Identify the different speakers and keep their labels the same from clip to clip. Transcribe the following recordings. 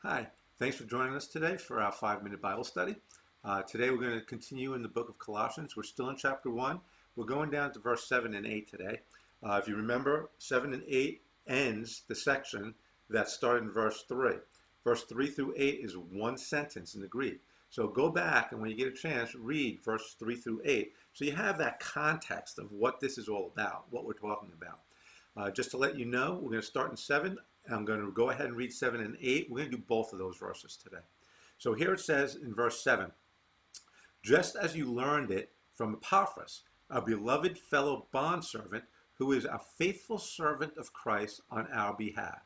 Speaker 1: Hi, thanks for joining us today for our 5-minute Bible study. Today we're going to continue in the book of Colossians. We're still in chapter 1. We're going down to verse 7 and 8 today. If you remember, 7 and 8 ends the section that started in verse 3. Verse 3 through 8 is one sentence in the Greek. So go back and when you get a chance, read verse 3 through 8. So you have that context of what this is all about, what we're talking about. Just to let you know, we're going to start in 7. I'm going to go ahead and read 7 and 8. We're going to do both of those verses today. So here it says in verse 7, just as you learned it from Epaphras, our beloved fellow bondservant, who is a faithful servant of Christ on our behalf.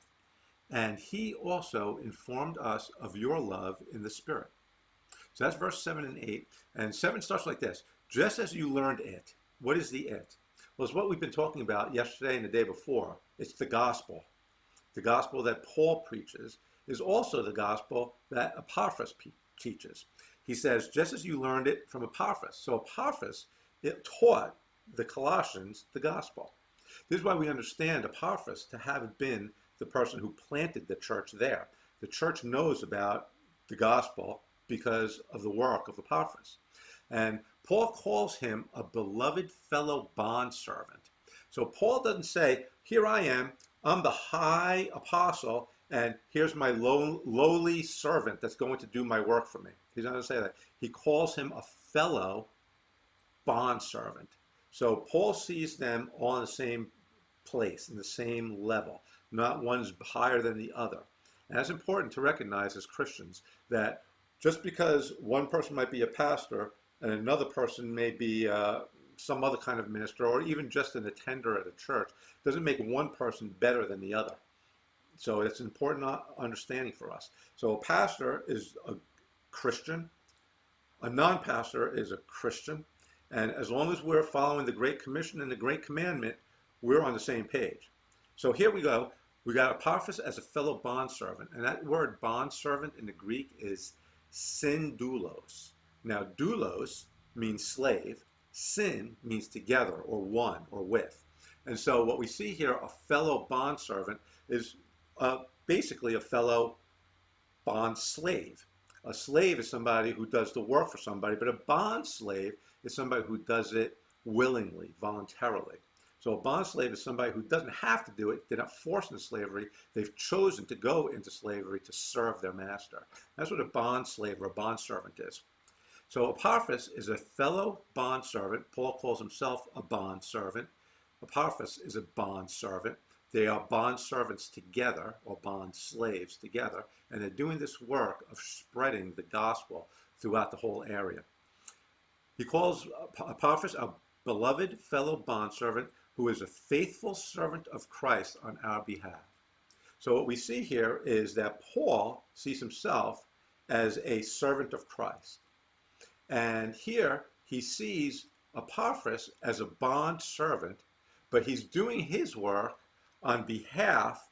Speaker 1: And he also informed us of your love in the Spirit. So that's verse 7 and 8. And 7 starts like this. Just as you learned it. What is the it? Well, it's what we've been talking about yesterday and the day before. It's the gospel. The gospel that Paul preaches is also the gospel that Epaphras teaches. He says, just as you learned it from Epaphras. So Epaphras, it taught the Colossians the gospel. This is why we understand Epaphras to have been the person who planted the church there. The church knows about the gospel because of the work of Epaphras. And Paul calls him a beloved fellow bondservant. So Paul doesn't say, here I am, I'm the high apostle, and here's my lowly servant that's going to do my work for me. He's not going to say that. He calls him a fellow bondservant. So Paul sees them all in the same place, in the same level. Not one's higher than the other. And that's important to recognize as Christians, that just because one person might be a pastor and another person may be some other kind of minister, or even just an attender at a church, doesn't make one person better than the other. So it's an important understanding for us. So a pastor is a Christian, a non-pastor is a Christian, and as long as we're following the Great Commission and the Great Commandment, we're on the same page. So here we go. We got Epaphras as a fellow bondservant, and that word bondservant in the Greek is syndulos. Now, doulos means slave. Syn means together, or one, or with. And so what we see here, a fellow bondservant, is basically a fellow bond slave. A slave is somebody who does the work for somebody, but a bond slave is somebody who does it willingly, voluntarily. So a bond slave is somebody who doesn't have to do it. They're not forced into slavery. They've chosen to go into slavery to serve their master. That's what a bond slave or a bond servant is. So Epaphras is a fellow bondservant. Paul calls himself a bondservant. Epaphras is a bondservant. They are bondservants together, or bond slaves together, and they're doing this work of spreading the gospel throughout the whole area. He calls Epaphras a beloved fellow bondservant who is a faithful servant of Christ on our behalf. So what we see here is that Paul sees himself as a servant of Christ. And here he sees Epaphras as a bond servant, but he's doing his work on behalf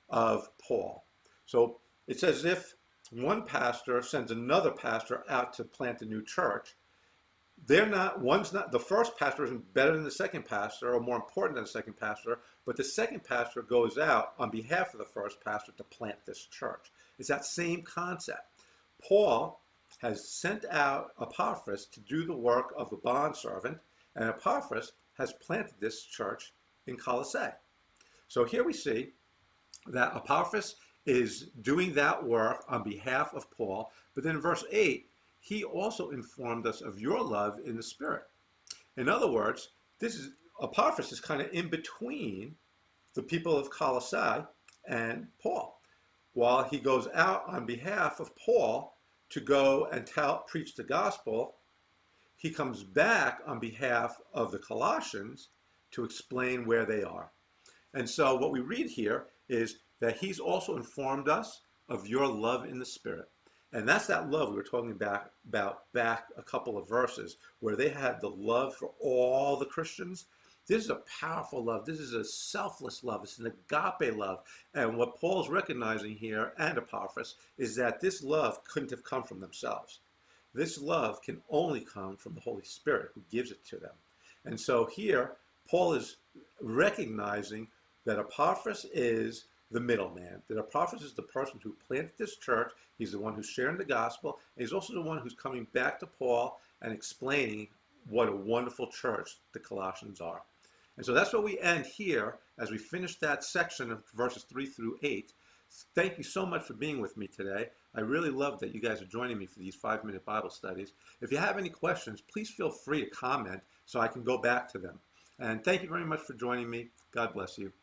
Speaker 1: of Paul. So it's as if one pastor sends another pastor out to plant a new church. The first pastor isn't better than the second pastor or more important than the second pastor, but the second pastor goes out on behalf of the first pastor to plant this church. It's that same concept. Paul has sent out Epaphras to do the work of a bondservant, and Epaphras has planted this church in Colossae. So here we see that Epaphras is doing that work on behalf of Paul, but then in verse 8, he also informed us of your love in the Spirit. In other words, Epaphras is kind of in between the people of Colossae and Paul. While he goes out on behalf of Paul to go and preach the gospel, he comes back on behalf of the Colossians to explain where they are. And so what we read here is that he's also informed us of your love in the Spirit. And that's that love we were talking about back a couple of verses, where they had the love for all the Christians. This is a powerful love. This is a selfless love. It's an agape love. And what Paul's recognizing here, and Epaphras, is that this love couldn't have come from themselves. This love can only come from the Holy Spirit who gives it to them. And so here, Paul is recognizing that Epaphras is the middleman. That Epaphras is the person who planted this church. He's the one who's sharing the gospel. And he's also the one who's coming back to Paul and explaining what a wonderful church the Colossians are. And so that's where we end here as we finish that section of verses 3 through 8. Thank you so much for being with me today. I really love that you guys are joining me for these 5-minute Bible studies. If you have any questions, please feel free to comment so I can go back to them. And thank you very much for joining me. God bless you.